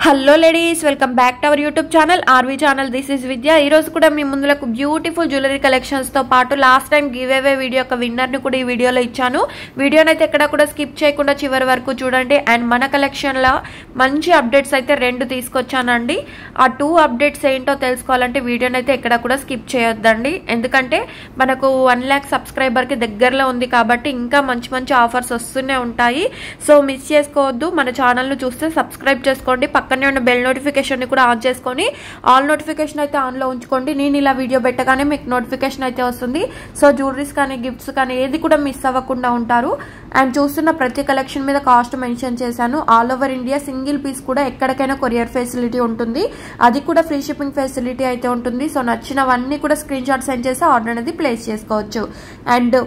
Hello ladies, welcome back to our YouTube channel RV channel. This is Vidya. ఈ రోజు కూడా మీ ముందులకు బ్యూటిఫుల్ జ్యువెలరీ కలెక్షన్స్ తో పాటు last time give away video యొక్క విన్నర్ ని కూడా ఈ వీడియోలో ఇచ్చాను. వీడియోని అయితే ఎక్కడ కూడా స్కిప్ చేయకుండా చివరి వరకు చూడండి. అండ్ మన కలెక్షన్ లో మంచి అప్డేట్స్ అయితే 2 తీసుకొచ్చానండి. ఆ 2 అప్డేట్స్ ఏంటో తెలుసుకోవాలంటే వీడియోని అయితే ఎక్కడ కూడా స్కిప్ చేయొద్దండి. ఎందుకంటే మనకు 1 lakh సబ్స్క్రైబర్ కి దగ్గరలో ఉంది కాబట్టి ఇంకా మంచి మంచి ఆఫర్స్ వస్తూనే ఉంటాయి. సో మిస్ చేసుకోవద్దు. మన ఛానల్ ను చూస్తే సబ్స్క్రైబ్ చేసుకోండి. పక్కనే ఉన్న బెల్ నోటిఫికేషన్ ని కూడా ఆన్ చేసుకొని ఆల్ నోటిఫికేషన్ అయితే ఆన్ లో ఉంచుకోండి. నేను ఇలా వీడియో పెట్టగానే మీకు నోటిఫికేషన్ అయితే వస్తుంది. సో జ్యువెలరీస్ కానీ గిఫ్ట్స్ కానీ ఏది కూడా మిస్ అవ్వకుండా ఉంటారు. అండ్ చూస్తున్న ప్రతి కలెక్షన్ మీద కాస్ట్ మెన్షన్ చేశాను. All over India single piece కూడా ఎక్కడికైనా కొరియర్ ఫెసిలిటీ ఉంటుంది. అది కూడా ఫ్రీ షిప్పింగ్ ఫెసిలిటీ అయితే ఉంటుంది. సో నచ్చినవన్నీ కూడా స్క్రీన్ షాట్ సెండ్ చేసి ఆర్డర్ అనేది ప్లేస్ చేసుకోవచ్చు. అండ్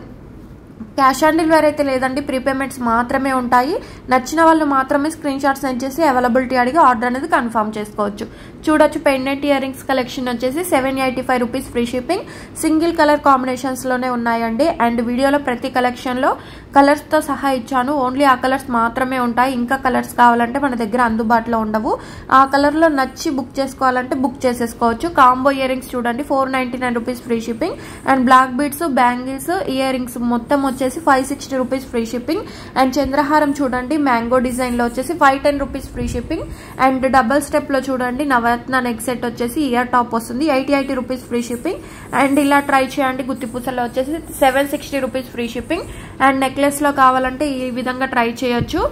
క్యాష్ ఆన్ డెలివరీ అయితే లేదండి, ప్రీపేమెంట్స్ మాత్రమే ఉంటాయి. నచ్చిన వాళ్ళు మాత్రమే స్క్రీన్ షాట్ సెండ్ చేసి అవైలబిలిటీ అడిగి ఆర్డర్ అనేది కన్ఫర్మ్ చేసుకోవచ్చు. చూడొచ్చు, పెండెంట్ ఇయర్ రింగ్స్ కలెక్షన్ వచ్చేసి 785 rupees free shipping. Single colour combinations లోనే ఉన్నాయండి. అండ్ వీడియోలో ప్రతి కలెక్షన్ లో కలర్స్ తో సహా ఇచ్చాను. ఓన్లీ ఆ కలర్స్ మాత్రమే ఉంటాయి. ఇంకా కలర్స్ కావాలంటే మన దగ్గర అందుబాటులో ఉండవు. ఆ కలర్ లో నచ్చి బుక్ చేసుకోవాలంటే బుక్ చేసేసుకోవచ్చు. కాంబో ఇయర్ రింగ్స్ చూడండి, 499 rupees free shipping. And black beads, bangles, earrings మొత్తం వచ్చేసి 560 రూపీస్ ఫ్రీ షిప్పింగ్. అండ్ చంద్రహారం చూడండి, మ్యాంగో డిజైన్ లో వచ్చేసి 510 rupees free shipping. And double step లో చూడండి, నవరత్న నెక్ సెట్ వచ్చేసి ఇయర్ టాప్ వస్తుంది, 80 రూపీస్ ఫ్రీ షిప్పింగ్. అండ్ ఇలా ట్రై చేయండి. గుత్తిపూసలో వచ్చేసి 760 rupees free shipping. And necklace లో కావాలంటే ఈ విధంగా ట్రై చేయొచ్చు,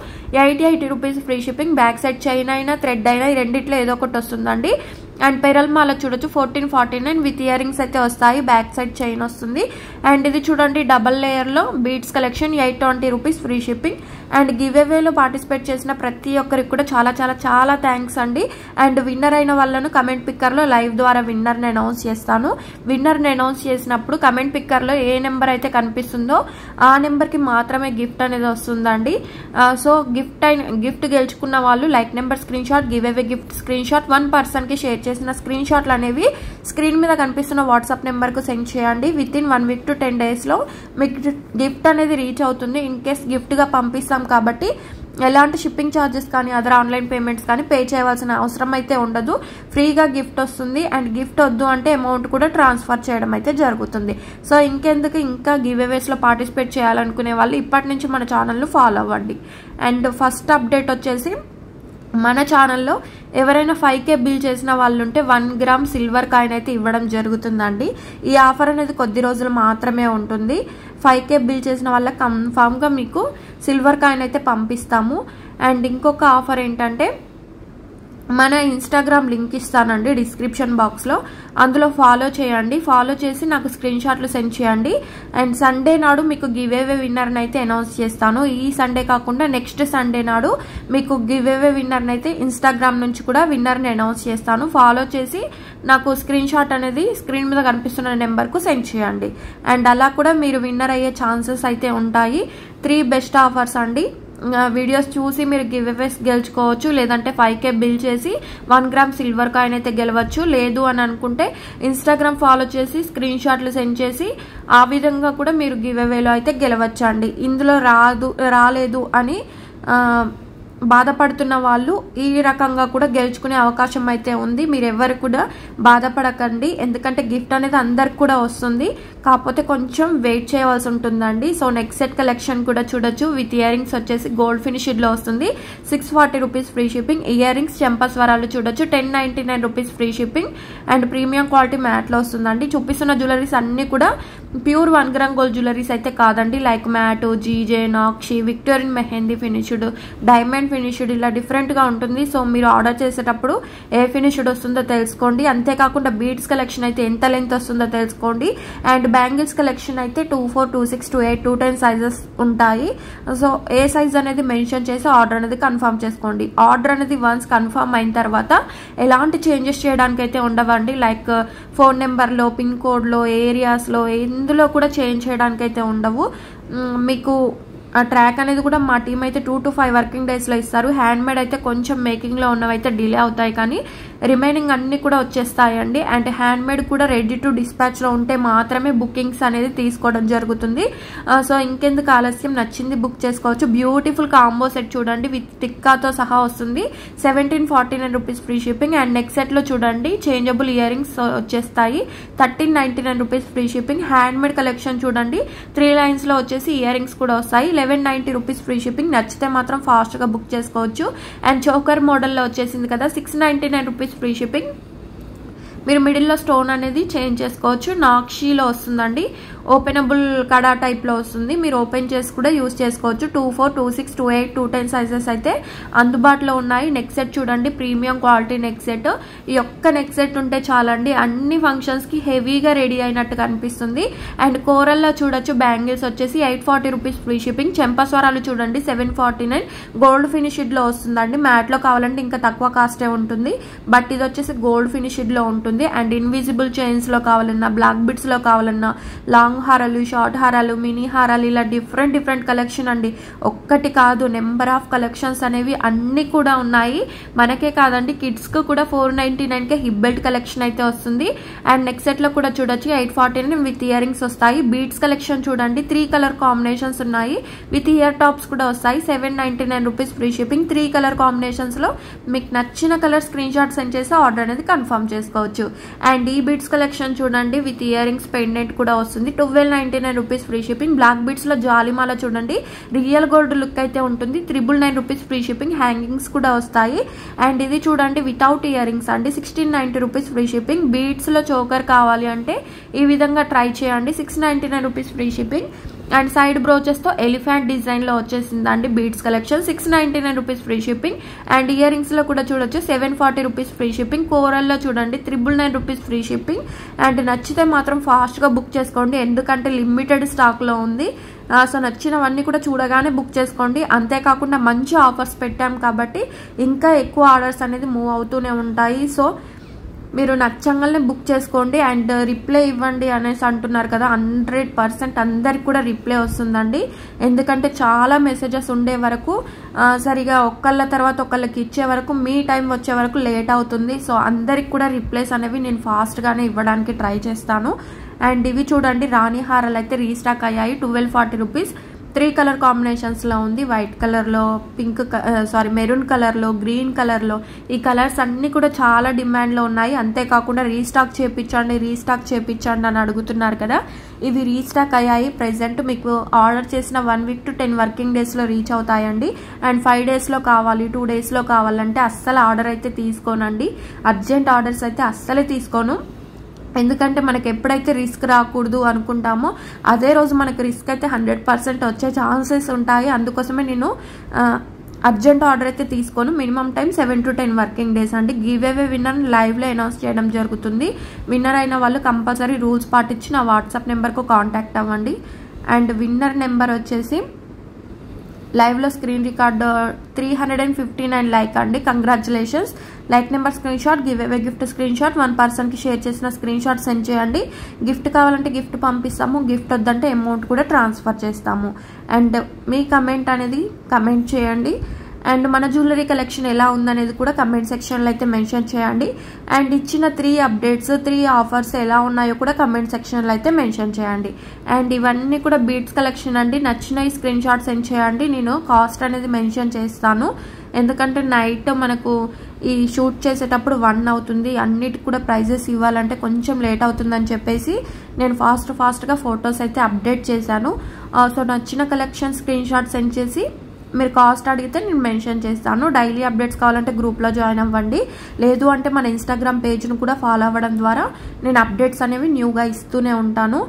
80 rupees free shipping. Back side chain అయినా థ్రెడ్ అయినా ఈ రెండిట్లో ఏదో ఒకటి వస్తుందండి. అండ్ పెరల్ మాల చూడొచ్చు, 1449 విత్ ఇయర్ రింగ్స్ అయితే వస్తాయి. బ్యాక్ సైడ్ చైన్ వస్తుంది. అండ్ ఇది చూడండి, డబల్ లేయర్ లో beads collection, 820 rupees free shipping. And give అవేలో పార్టిసిపేట్ చేసిన ప్రతి ఒక్కరికి కూడా చాలా చాలా చాలా థ్యాంక్స్ అండి. అండ్ విన్నర్ అయిన వాళ్ళను కమెంట్ పిక్కర్ లో లైవ్ ద్వారా విన్నర్ ని అనౌన్స్ చేస్తాను. విన్నర్ ని అనౌన్స్ చేసినప్పుడు కమెంట్ పిక్కర్ లో ఏ నెంబర్ అయితే కనిపిస్తుందో ఆ నెంబర్ కి మాత్రమే గిఫ్ట్ అనేది వస్తుందండి. సో గిఫ్ట్ గెలుచుకున్న వాళ్ళు like number screen shot, give away gift screen shot 1 person కి షేర్ చేసిన స్క్రీన్ షాట్లు అనేవి స్క్రీన్ మీద కనిపిస్తున్న వాట్సాప్ నెంబర్ కు సెండ్ చేయండి. With in 1 week to 10 days లో మీకు గిఫ్ట్ అనేది రీచ్ అవుతుంది. ఇన్ కేస్ గిఫ్ట్ గా పంపిస్తాం కాబట్టి ఎలాంటి షిప్పింగ్ ఛార్జెస్ కానీ అదర్ ఆన్లైన్ పేమెంట్స్ కానీ పే చేయవలసిన అవసరం అయితే ఉండదు. ఫ్రీగా గిఫ్ట్ వస్తుంది. అండ్ గిఫ్ట్ వద్దు అంటే అమౌంట్ కూడా ట్రాన్స్ఫర్ చేయడం అయితే జరుగుతుంది. సో ఇంకెందుకు, ఇంకా గివ్ అవేస్ లో పార్టిసిపేట్ చేయాలనుకునే వాళ్ళు ఇప్పటి నుంచి మన ఛానల్ను ఫాలో అవ్వండి. అండ్ ఫస్ట్ అప్డేట్ వచ్చేసి, మన ఛానల్లో ఎవరైనా 5K బిల్ చేసిన వాళ్ళు ఉంటే 1 గ్రామ్ సిల్వర్ కాయిన్ అయితే ఇవ్వడం జరుగుతుందండి. ఈ ఆఫర్ అనేది కొద్ది రోజులు మాత్రమే ఉంటుంది. 5K బిల్ చేసిన వాళ్ళకి కన్ఫామ్గా మీకు సిల్వర్ కాయిన్ అయితే పంపిస్తాము. అండ్ ఇంకొక ఆఫర్ ఏంటంటే, మన ఇన్స్టాగ్రామ్ లింక్ ఇస్తానండి డిస్క్రిప్షన్ బాక్స్లో, అందులో ఫాలో చేయండి. ఫాలో చేసి నాకు స్క్రీన్ షాట్లు సెండ్ చేయండి. అండ్ సండే నాడు మీకు గివ్ అవే విన్నర్ని అయితే అనౌన్స్ చేస్తాను. ఈ సండే కాకుండా నెక్స్ట్ సండే నాడు మీకు గివ్ అవే విన్నర్ని అయితే ఇన్స్టాగ్రామ్ నుంచి కూడా విన్నర్ని అనౌన్స్ చేస్తాను. ఫాలో చేసి నాకు స్క్రీన్ షాట్ అనేది స్క్రీన్ మీద కనిపిస్తున్న నెంబర్కు సెండ్ చేయండి. అండ్ అలా కూడా మీరు విన్నర్ అయ్యే ఛాన్సెస్ అయితే ఉంటాయి. 3 బెస్ట్ ఆఫర్స్ అండి. వీడియోస్ చూసి మీరు గివ్ అవేస్ గెలుచుకోవచ్చు. లేదంటే 5K బిల్ చేసి 1 గ్రామ్ సిల్వర్ కాయిన్ అయితే గెలవచ్చు. లేదు అని అనుకుంటే ఇన్స్టాగ్రామ్ ఫాలో చేసి స్క్రీన్ షాట్లు సెండ్ చేసి ఆ విధంగా కూడా మీరు గివ్ అవేలో అయితే గెలవచ్చండి. ఇందులో రాలేదు అని బాధపడుతున్న వాళ్ళు ఈ రకంగా కూడా గెలుచుకునే అవకాశం అయితే ఉంది. మీరు ఎవరు కూడా బాధపడకండి, ఎందుకంటే గిఫ్ట్ అనేది అందరికి కూడా వస్తుంది. కాకపోతే కొంచెం వెయిట్ చేయవలసి ఉంటుందండి. సో నెక్స్ట్ సెట్ కలెక్షన్ కూడా చూడొచ్చు. విత్ ఇయర్ రింగ్స్ వచ్చేసి గోల్డ్ ఫినిష్డ్ లో వస్తుంది, 640 rupees free shipping. Earrings చెంపస్వరాలు చూడొచ్చు, 1099 rupees free shipping. And premium quality matte లో వస్తుందండి. చూపిస్తున్న జ్యువెలరీస్ అన్ని కూడా ప్యూర్ 1 గ్రామ్ గోల్డ్ జ్యువెలరీస్ అయితే కాదండి. Like matte, GJ, nakshi, Victorian mehndi finished, diamond finished, ఇలా డిఫరెంట్ గా ఉంటుంది. సో మీరు ఆర్డర్ చేసేటప్పుడు ఏ ఫినిష్డ్ వస్తుందో తెలుసుకోండి. అంతేకాకుండా బీడ్స్ కలెక్షన్ అయితే ఎంత లెంత్ వస్తుందో తెలుసుకోండి. అండ్ బ్యాంగిల్స్ కలెక్షన్ అయితే 24, 26, 28, 210 సైజెస్ ఉంటాయి. సో ఏ సైజ్ అనేది మెన్షన్ చేసి ఆర్డర్ అనేది కన్ఫర్మ్ చేసుకోండి. ఆర్డర్ అనేది వన్స్ కన్ఫర్మ్ అయిన తర్వాత ఎలాంటి చేంజెస్ చేయడానికి అయితే ఉండవండి. లైక్ ఫోన్ నెంబర్లో, పిన్ కోడ్లో, ఏరియాస్లో ఎందులో కూడా చేంజ్ చేయడానికి అయితే ఉండవు. మీకు ఆ ట్రాక్ అనేది కూడా మా టీం అయితే 2 to 5 వర్కింగ్ డేస్లో ఇస్తారు. హ్యాండ్ మేడ్ అయితే కొంచెం మేకింగ్లో ఉన్నవైతే డిలే అవుతాయి, కానీ రిమైనింగ్ అన్ని కూడా వచ్చేస్తాయండి. అండ్ హ్యాండ్ మేడ్ కూడా రెడీ టు డిస్పాచ్లో ఉంటే మాత్రమే బుకింగ్స్ అనేది తీసుకోవడం జరుగుతుంది. సో ఇంకెందుకు ఆలస్యం, నచ్చింది బుక్ చేసుకోవచ్చు. బ్యూటిఫుల్ కాంబో సెట్ చూడండి, విత్ టిక్కాతో సహా వస్తుంది. 1749 rupees free shipping. And next సెట్లో చూడండి చేంజబుల్ ఇయర్ రింగ్స్ వచ్చేస్తాయి. 1399 rupees free shipping. Hand made collection చూడండి, 3 లైన్స్లో వచ్చేసి ఇయర్ రింగ్స్ కూడా వస్తాయి. 1190 రూపీస్ ఫ్రీ షిప్పింగ్. నచ్చితే మాత్రం ఫాస్ట్గా బుక్ చేసుకోవచ్చు. అండ్ చోకర్ మోడల్లో వచ్చేసింది కదా, 699 రూపీస్ ఫ్రీ షిప్పింగ్. మీరు మిడిల్లో స్టోన్ అనేది చేంజ్ చేసుకోవచ్చు. నాక్షీలో వస్తుందండి, ఓపెనబుల్ కడా టైప్లో వస్తుంది. మీరు ఓపెన్ చేసి కూడా యూజ్ చేసుకోవచ్చు. 24, 26, 28, 210 సైజెస్ అయితే అందుబాటులో ఉన్నాయి. నెక్ సెట్ చూడండి, ప్రీమియం క్వాలిటీ నెక్ సెట్. ఈ ఒక్క నెక్ సెట్ ఉంటే చాలండి, అన్ని ఫంక్షన్స్కి హెవీగా రెడీ అయినట్టు కనిపిస్తుంది. అండ్ కోరల్లో చూడొచ్చు, బ్యాంగిల్స్ వచ్చేసి 840 రూపీస్ ఫ్రీ షిప్పింగ్. చెంపస్వరాలు చూడండి 749, గోల్డ్ ఫినిష్డ్లో వస్తుందండి. మ్యాట్లో కావాలంటే ఇంకా తక్కువ కాస్టే ఉంటుంది, బట్ ఇది వచ్చేసి గోల్డ్ ఫినిష్డ్లో ఉంటుంది. అండ్ ఇన్విజిబుల్ చైన్స్ లో కావాలన్నా, బ్లాక్ బిట్స్ లో కావాలన్నా, లాంగ్ హారాలు, షార్ట్ హారాలు, మినీ హారాలు, ఇలా డిఫరెంట్ కలెక్షన్ అండి. ఒక్కటి కాదు, నెంబర్ ఆఫ్ కలెక్షన్స్ అనేవి అన్ని కూడా ఉన్నాయి. మనకే కాదండి, కిడ్స్ కు కూడా 499కే హిప్ బెల్ట్ కలెక్షన్ అయితే వస్తుంది. అండ్ నెక్స్ట్ సెట్ లో కూడా చూడొచ్చు 849 విత్ ఇయర్ రింగ్స్ వస్తాయి. బీడ్స్ కలెక్షన్ చూడండి, 3 కలర్ కాంబినేషన్స్ ఉన్నాయి. విత్ ఇయర్ టాప్స్ కూడా వస్తాయి. 799 rupees free shipping. 3 colour combinations లో మీకు నచ్చిన కలర్ స్క్రీన్ షాట్ సెండ్ చేసి ఆర్డర్ అనేది కన్ఫర్మ్ చేసుకోవచ్చు. అండ్ ఈ బీడ్స్ కలెక్షన్ చూడండి, విత్ ఇయర్ రింగ్స్ పెండెంట్ కూడా వస్తుంది. 1299 rupees free shipping. Black beads లో జాలిమాల చూడండి, రియల్ గోల్డ్ లుక్ అయితే ఉంటుంది. 999 రూపీస్ ఫ్రీ షిప్పింగ్. హ్యాంగింగ్స్ కూడా వస్తాయి. అండ్ ఇది చూడండి వితౌట్ ఇయర్ రింగ్స్ అండి, 1690 రూపీస్ ఫ్రీ షిప్పింగ్. బీడ్స్ లో చోకర్ కావాలి అంటే ఈ విధంగా ట్రై చేయండి, 699 rupees free shipping. And side brooches తో ఎలిఫెంట్ డిజైన్ లో వచ్చేసిందండి beads collection, 699 rupees free shipping. And ear rings లో కూడా చూడొచ్చు 740 రూపీస్ ఫ్రీ షిప్పింగ్. కోరల్లో చూడండి 999 రూపీస్ ఫ్రీ షిప్పింగ్. అండ్ నచ్చితే మాత్రం ఫాస్ట్ గా బుక్ చేసుకోండి, ఎందుకంటే లిమిటెడ్ స్టాక్ లో ఉంది. సో నచ్చినవన్నీ కూడా చూడగానే బుక్ చేసుకోండి. అంతేకాకుండా మంచి ఆఫర్స్ పెట్టాం కాబట్టి ఇంకా ఎక్కువ ఆర్డర్స్ అనేది మూవ్ అవుతూనే ఉంటాయి. సో మీరు నచ్చంగానే బుక్ చేసుకోండి. అండ్ రిప్లై ఇవ్వండి అనేసి అంటున్నారు కదా, 100% అందరికి కూడా రిప్లై వస్తుందండి. ఎందుకంటే చాలా మెసేజెస్ ఉండే వరకు సరిగా ఒకళ్ళ తర్వాత ఒకళ్ళకి ఇచ్చే వరకు, మీ టైం వచ్చే వరకు లేట్ అవుతుంది. సో అందరికి కూడా రిప్లైస్ అనేవి నేను ఫాస్ట్గానే ఇవ్వడానికి ట్రై చేస్తాను. అండ్ ఇవి చూడండి, రాణి హారాలు అయితే రీస్టాక్ అయ్యాయి. 1240 రూపీస్. 3 కలర్ కాంబినేషన్స్లో ఉంది. వైట్ కలర్లో, మెరూన్ కలర్లో, గ్రీన్ కలర్లో. ఈ కలర్స్ అన్నీ కూడా చాలా డిమాండ్లో ఉన్నాయి. అంతేకాకుండా రీస్టాక్ చేయించండి అని అడుగుతున్నారు కదా, ఇవి రీస్టాక్ అయ్యాయి. ప్రెజెంట్ మీకు ఆర్డర్ చేసిన 1 week to 10 వర్కింగ్ డేస్లో రీచ్ అవుతాయండి. అండ్ 5 daysలో కావాలి, 2 daysలో కావాలంటే అస్సలు ఆర్డర్ అయితే తీసుకోనండి. అర్జెంట్ ఆర్డర్స్ అయితే అస్సలే తీసుకోను. ఎందుకంటే మనకి ఎప్పుడైతే రిస్క్ రాకూడదు అనుకుంటామో అదే రోజు మనకి రిస్క్ అయితే 100% వచ్చే ఛాన్సెస్ ఉంటాయి. అందుకోసమే నేను అర్జెంట్ ఆర్డర్ అయితే తీసుకోను. Minimum time 7 to 10 working days అండి. గివ్ అవే విన్నర్ లైవ్లో అనౌన్స్ చేయడం జరుగుతుంది. విన్నర్ అయిన వాళ్ళు కంపల్సరీ రూల్స్ పాటించి నా వాట్సాప్ నెంబర్కు కాంటాక్ట్ అవ్వండి. అండ్ విన్నర్ నెంబర్ వచ్చేసి లైవ్లో స్క్రీన్ రికార్డ్ 359 లైక్ అండి. Congratulations. Like number screen shot, give away gift screen shot, 1 personకి షేర్ చేసిన స్క్రీన్ షాట్ సెండ్ చేయండి. గిఫ్ట్ కావాలంటే గిఫ్ట్ పంపిస్తాము, గిఫ్ట్ వద్దంటే అమౌంట్ కూడా ట్రాన్స్ఫర్ చేస్తాము. అండ్ మీ కమెంట్ అనేది కమెంట్ చేయండి. అండ్ మన జ్యువెలరీ కలెక్షన్ ఎలా ఉందనేది కూడా కమెంట్ సెక్షన్లో అయితే మెన్షన్ చేయండి. అండ్ ఇచ్చిన 3 అప్డేట్స్, 3 ఆఫర్స్ ఎలా ఉన్నాయో కూడా కమెంట్ సెక్షన్లో అయితే మెన్షన్ చేయండి. అండ్ ఇవన్నీ కూడా బీడ్స్ కలెక్షన్ అండి. నచ్చిన ఈ స్క్రీన్ షాట్ సెండ్ చేయండి. నేను కాస్ట్ అనేది మెన్షన్ చేస్తాను, ఎందుకంటే నైట్ మనకు ఈ షూట్ చేసేటప్పుడు 1 అవుతుంది. అన్నిటికి కూడా ప్రైజెస్ ఇవ్వాలంటే కొంచెం లేట్ అవుతుందని చెప్పేసి నేను ఫాస్ట్గా ఫొటోస్ అయితే అప్డేట్ చేశాను. సో నచ్చిన కలెక్షన్ స్క్రీన్ షాట్ సెండ్ చేసి మీరు కాస్ట్ అడిగితే నేను మెన్షన్ చేస్తాను. డైలీ అప్డేట్స్ కావాలంటే గ్రూప్లో జాయిన్ అవ్వండి, లేదు అంటే మన ఇన్స్టాగ్రామ్ పేజ్ను కూడా ఫాలో అవ్వడం ద్వారా నేను అప్డేట్స్ అనేవి న్యూగా ఇస్తూనే ఉంటాను.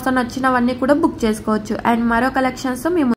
సో నచ్చినవన్నీ కూడా బుక్ చేసుకోవచ్చు. అండ్ మరో కలెక్షన్స్తో మేము